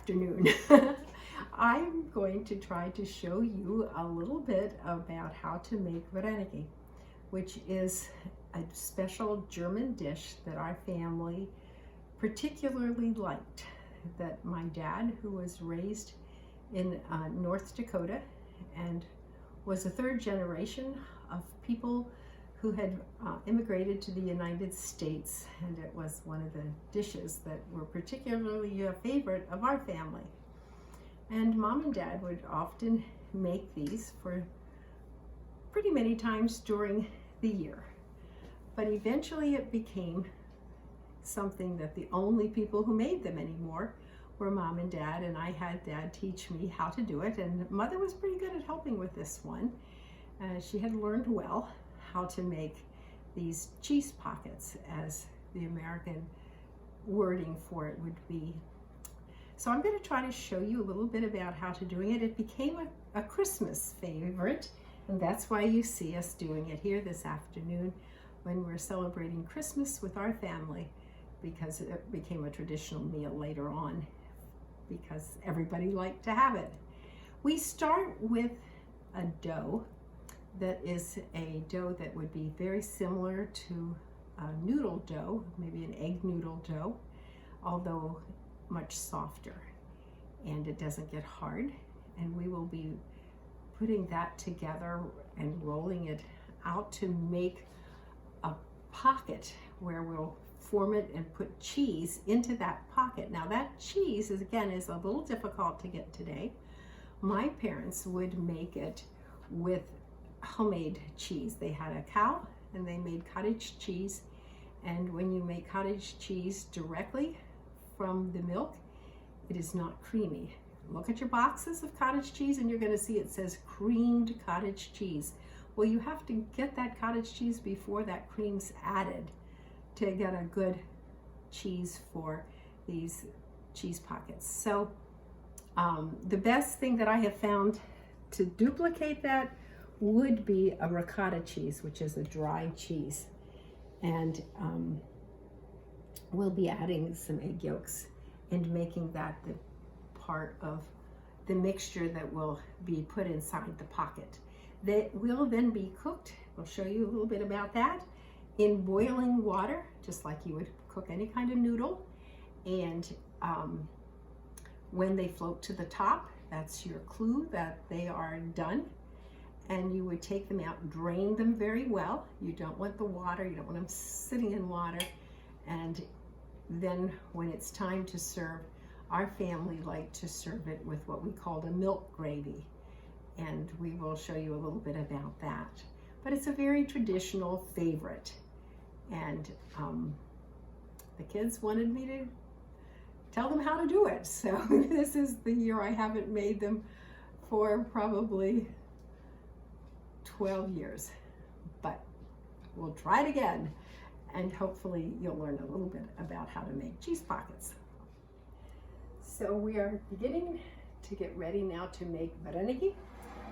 afternoon. I'm going to try to show you a little bit about how to make Vareniki, which is a special German dish that our family particularly liked, that my dad, who was raised in North Dakota and was a third generation of people who had immigrated to the United States, and it was one of the dishes that were particularly a favorite of our family. And Mom and Dad would often make these for pretty many times during the year. But eventually it became something that the only people who made them anymore were Mom and Dad, and I had Dad teach me how to do it, and Mother was pretty good at helping with this one. She had learned well how to make these cheese pockets, as the American wording for it would be. So I'm going to try to show you a little bit about how to doing it. It became a Christmas favorite, and that's why you see us doing it here this afternoon when we're celebrating Christmas with our family, because it became a traditional meal later on because everybody liked to have it. We start with a dough that is a dough that would be very similar to a noodle dough, maybe an egg noodle dough, although much softer, and it doesn't get hard. And we will be putting that together and rolling it out to make a pocket where we'll form it and put cheese into that pocket. Now that cheese is a little difficult to get today. My parents would make it with homemade cheese. They had a cow and they made cottage cheese, and when you make cottage cheese directly from the milk, it is not creamy. Look at your boxes of cottage cheese and you're going to see it says creamed cottage cheese. Well, you have to get that cottage cheese before that cream's added to get a good cheese for these cheese pockets. So the best thing that I have found to duplicate that would be a ricotta cheese, which is a dry cheese. And we'll be adding some egg yolks and making that the part of the mixture that will be put inside the pocket. They will then be cooked, we'll show you a little bit about that, in boiling water, just like you would cook any kind of noodle. And when they float to the top, that's your clue that they are done. And you would take them out, drain them very well. You don't want the water, you don't want them sitting in water. And then when it's time to serve, our family liked to serve it with what we called a milk gravy. And we will show you a little bit about that. But it's a very traditional favorite. And the kids wanted me to tell them how to do it. So this is the year I haven't made them for probably 12 years, but we'll try it again, and hopefully you'll learn a little bit about how to make cheese pockets. So we are beginning to get ready now to make Vareniki,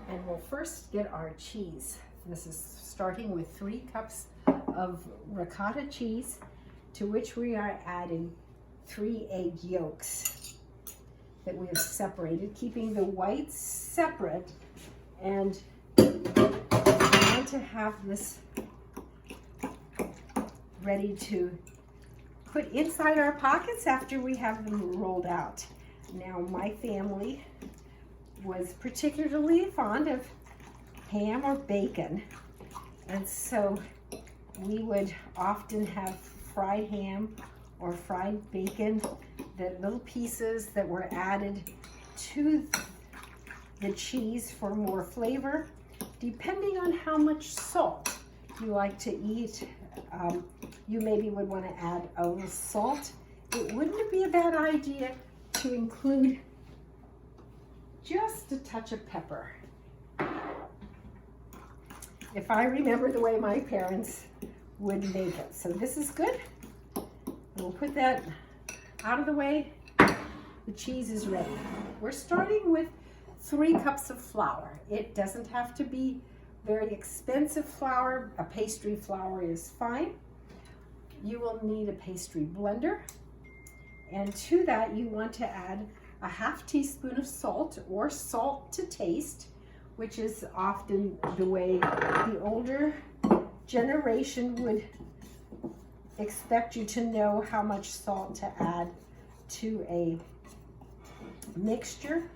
and we'll first get our cheese. This is starting with 3 cups of ricotta cheese, to which we are adding 3 egg yolks that we have separated, keeping the whites separate. And I want to have this ready to put inside our pockets after we have them rolled out. Now, my family was particularly fond of ham or bacon, and so we would often have fried ham or fried bacon, the little pieces that were added to the cheese for more flavor, depending on how much salt you like to eat. You maybe would want to add a little salt. It wouldn't be a bad idea to include just a touch of pepper. If I remember the way my parents would make it. So this is good. We'll put that out of the way. The cheese is ready. We're starting with 3 cups of flour. It doesn't have to be very expensive flour. A pastry flour is fine. You will need a pastry blender, and to that you want to add a half teaspoon of salt, or salt to taste, which is often the way the older generation would expect you to know how much salt to add to a mixture.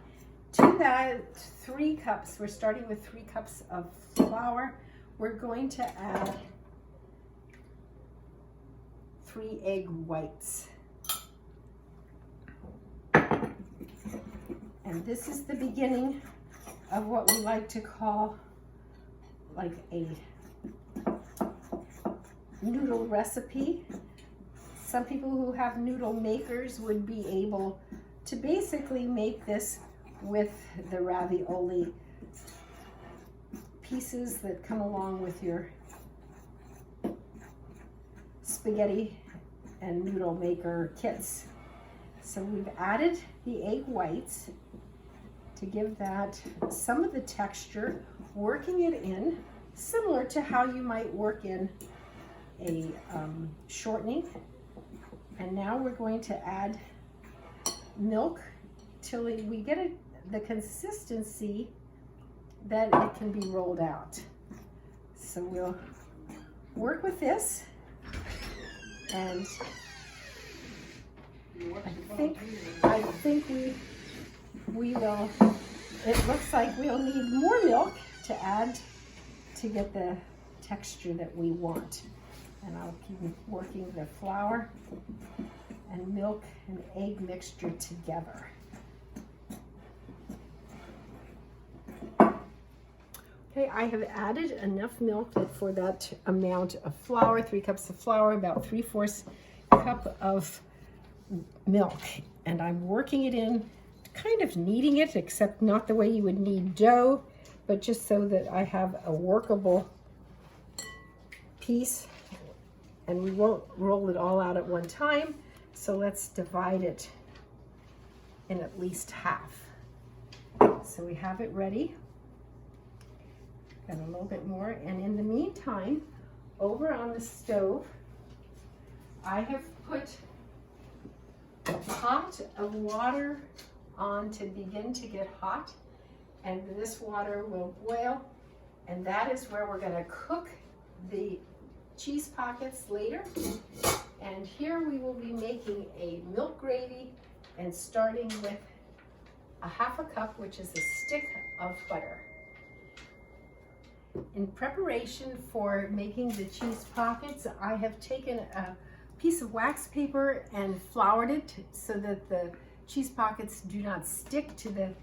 To that, 3 cups, we're starting with 3 cups of flour. We're going to add 3 egg whites. And this is the beginning of what we like to call like a noodle recipe. Some people who have noodle makers would be able to basically make this with the ravioli pieces that come along with your spaghetti and noodle maker kits. So we've added the egg whites to give that some of the texture, working it in similar to how you might work in a shortening. And now we're going to add milk till we get the consistency that it can be rolled out. So we'll work with this, and I think we will, it looks like we'll need more milk to add to get the texture that we want. And I'll keep working the flour and milk and egg mixture together. Okay, I have added enough milk for that amount of flour, 3 cups of flour, about 3/4 cup of milk. And I'm working it in, kind of kneading it, except not the way you would knead dough, but just so that I have a workable piece. And we won't roll it all out at one time, so let's divide it in at least half. So we have it ready. Got a little bit more, and in the meantime, over on the stove, I have put a pot of water on to begin to get hot, and this water will boil, and that is where we're going to cook the cheese pockets later. And here we will be making a milk gravy, and starting with a 1/2 cup, which is a stick of butter. In preparation for making the cheese pockets, I have taken a piece of wax paper and floured it so that the cheese pockets do not stick to the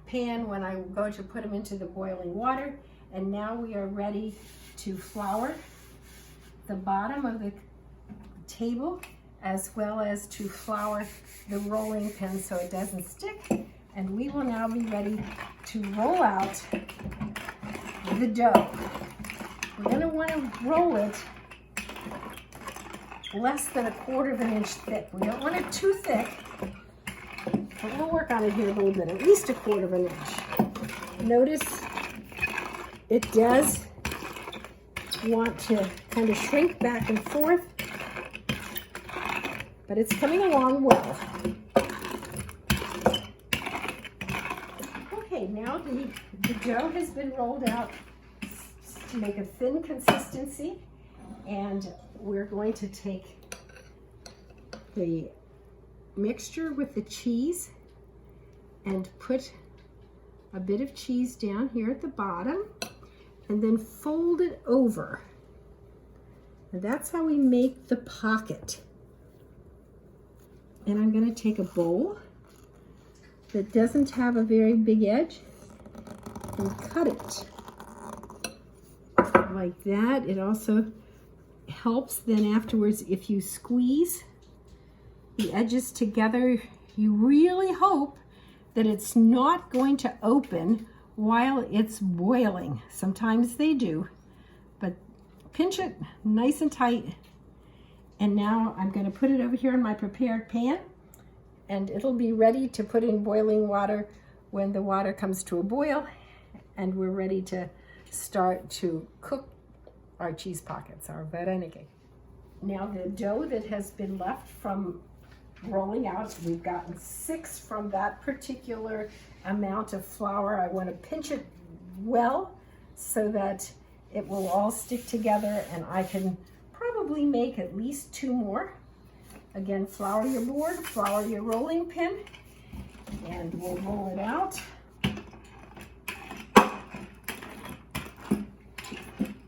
pan when I go to put them into the boiling water. And now we are ready to flour the bottom of the table, as well as to flour the rolling pin so it doesn't stick. And we will now be ready to roll out the dough. We're going to want to roll it less than 1/4 of an inch thick. We don't want it too thick, but we'll work on it here a little bit, at least 1/4 of an inch. Notice it does want to kind of shrink back and forth, but it's coming along well. Okay, now the dough has been rolled out to make a thin consistency, and we're going to take the mixture with the cheese and put a bit of cheese down here at the bottom, and then fold it over. And that's how we make the pocket. And I'm going to take a bowl that doesn't have a very big edge and cut it like that. It also helps then afterwards if you squeeze the edges together. You really hope that it's not going to open while it's boiling. Sometimes they do, but pinch it nice and tight. And now I'm going to put it over here in my prepared pan, and it'll be ready to put in boiling water when the water comes to a boil, and we're ready to start to cook our cheese pockets, our vareniki. Now the dough that has been left from rolling out. We've gotten 6 from that particular amount of flour. I want to pinch it well so that it will all stick together, and I can probably make at least 2 more. Again, flour your board, flour your rolling pin, and we'll roll it out.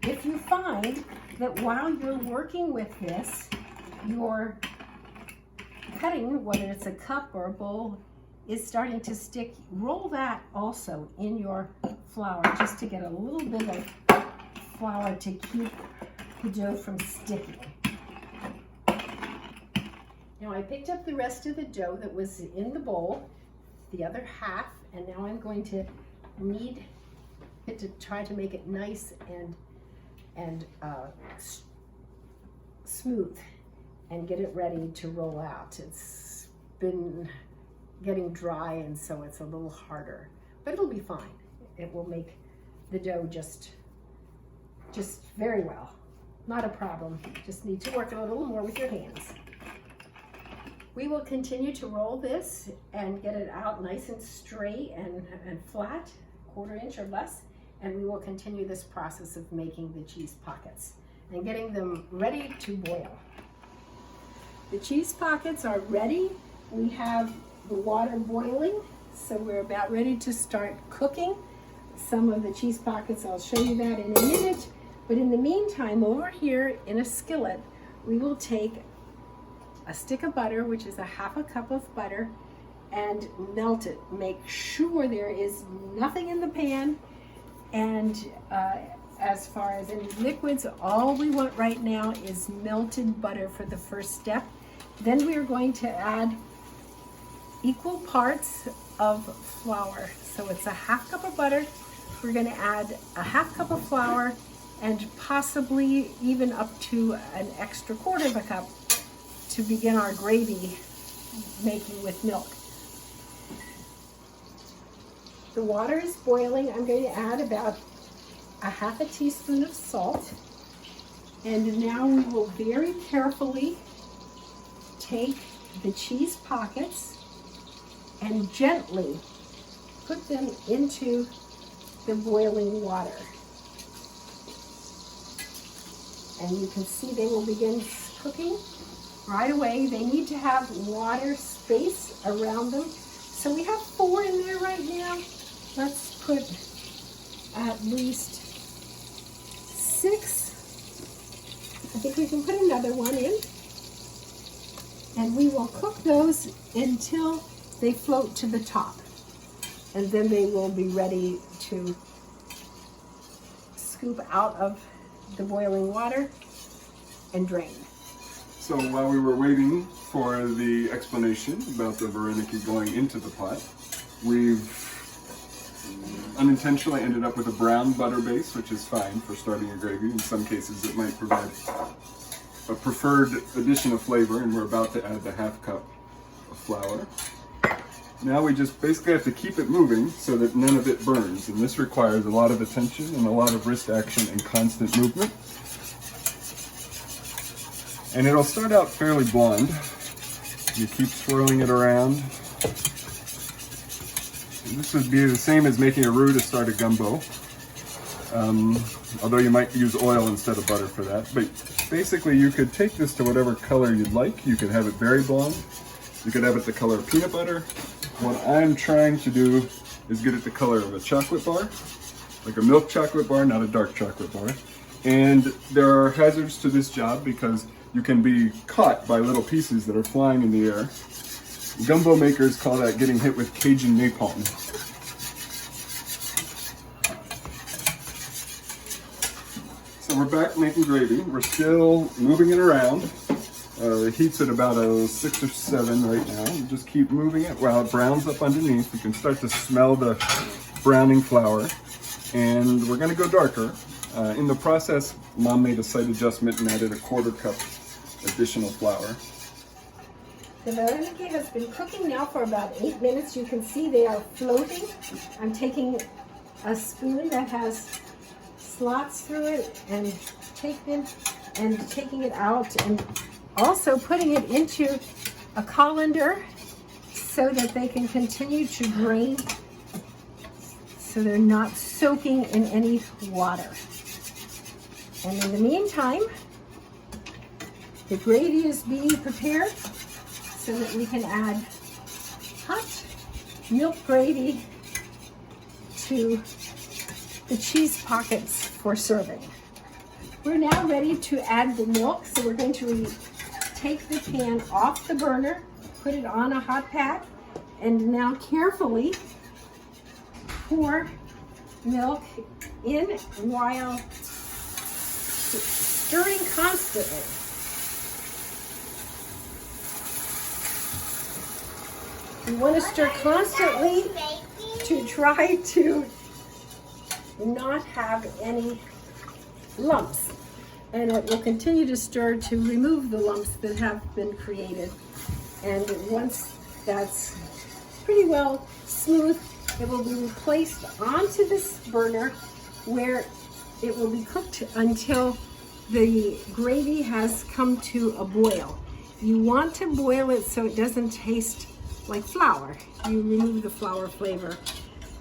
If you find that while you're working with this, your cutting, whether it's a cup or a bowl, is starting to stick, roll that also in your flour just to get a little bit of flour to keep the dough from sticking. Now I picked up the rest of the dough that was in the bowl, the other half, and now I'm going to knead it to try to make it nice and smooth and get it ready to roll out. It's been getting dry, and so it's a little harder, but it'll be fine. It will make the dough just very well. Not a problem. Just need to work a little more with your hands. We will continue to roll this and get it out nice and straight and flat, 1/4 inch or less, and we will continue this process of making the cheese pockets and getting them ready to boil. The cheese pockets are ready. We have the water boiling, so we're about ready to start cooking some of the cheese pockets. I'll show you that in a minute, but in the meantime, over here in a skillet, we will take a stick of butter, which is a 1/2 cup of butter, and melt it. Make sure there is nothing in the pan, and as far as any liquids, all we want right now is melted butter for the first step. Then we are going to add equal parts of flour. So it's a 1/2 cup of butter. We're going to add a 1/2 cup of flour, and possibly even up to an extra 1/4 cup to begin our gravy making with milk. The water is boiling. I'm going to add about a 1/2 teaspoon of salt. And now we will very carefully take the cheese pockets and gently put them into the boiling water. And you can see they will begin cooking right away. They need to have water space around them. So we have 4 in there right now. Let's put at least 6. I think we can put another one in. And we will cook those until they float to the top. And then they will be ready to scoop out of the boiling water and drain. So while we were waiting for the explanation about the Vareniki going into the pot, we've unintentionally ended up with a brown butter base, which is fine for starting a gravy. In some cases it might provide a preferred addition of flavor, and we're about to add the 1/2 cup of flour. Now we just basically have to keep it moving so that none of it burns, and this requires a lot of attention and a lot of wrist action and constant movement. And it'll start out fairly blonde. You keep swirling it around. This would be the same as making a roux to start a gumbo, although you might use oil instead of butter for that. But basically you could take this to whatever color you'd like. You could have it very blonde. You could have it the color of peanut butter. What I'm trying to do is get it the color of a chocolate bar, like a milk chocolate bar, not a dark chocolate bar. And there are hazards to this job because you can be caught by little pieces that are flying in the air. Gumbo makers call that getting hit with Cajun napalm. So we're back making gravy. We're still moving it around. The heat's at about a 6 or 7 right now. You just keep moving it while it browns up underneath. You can start to smell the browning flour. And we're going to go darker. In the process, Mom made a slight adjustment and added a 1/4 cup additional flour. The Vareniki has been cooking now for about 8 minutes. You can see they are floating. I'm taking a spoon that has slots through it and taking it out and also putting it into a colander so that they can continue to drain, so they're not soaking in any water. And in the meantime, the gravy is being prepared so that we can add hot milk gravy to the cheese pockets for serving. We're now ready to add the milk, so we're going to take the pan off the burner, put it on a hot pad, and now carefully pour milk in while stirring constantly. You want to stir constantly to try to not have any lumps, and it will continue to stir to remove the lumps that have been created. And once that's pretty well smooth, it will be placed onto this burner where it will be cooked until the gravy has come to a boil. You want to boil it so it doesn't taste like flour. You remove the flour flavor,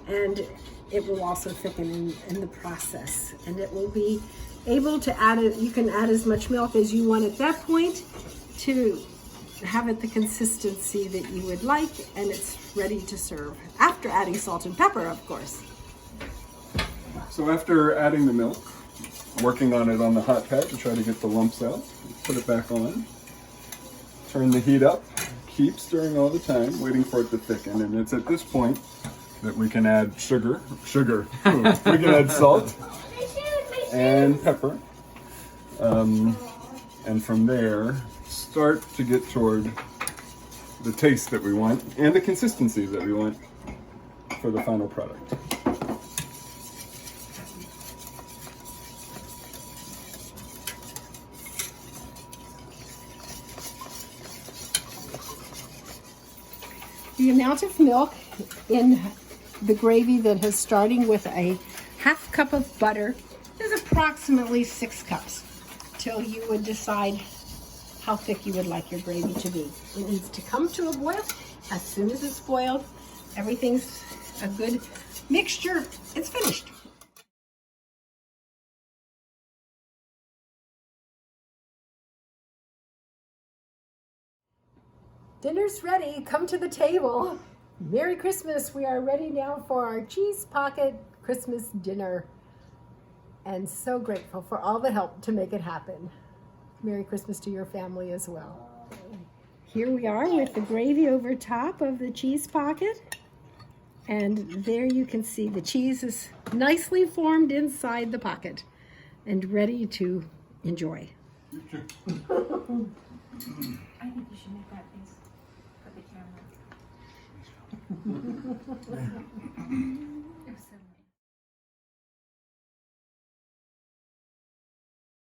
and it will also thicken in the process. And it will be able to add it, you can add as much milk as you want at that point to have it the consistency that you would like, and it's ready to serve. After adding salt and pepper, of course. So after adding the milk, working on it on the hot pad to try to get the lumps out, put it back on, turn the heat up, keep stirring all the time, waiting for it to thicken, and it's at this point that we can add sugar, we can add salt and pepper, and from there start to get toward the taste that we want and the consistency that we want for the final product. The amount of milk in the gravy that is starting with a half cup of butter is approximately 6 cups, till you would decide how thick you would like your gravy to be. It needs to come to a boil. As soon as it's boiled, everything's a good mixture, it's finished. Dinner's ready, come to the table. Merry Christmas, we are ready now for our cheese pocket Christmas dinner. And so grateful for all the help to make it happen. Merry Christmas to your family as well. Here we are with the gravy over top of the cheese pocket. And there you can see the cheese is nicely formed inside the pocket and ready to enjoy. I think you should make that face for the camera. It was so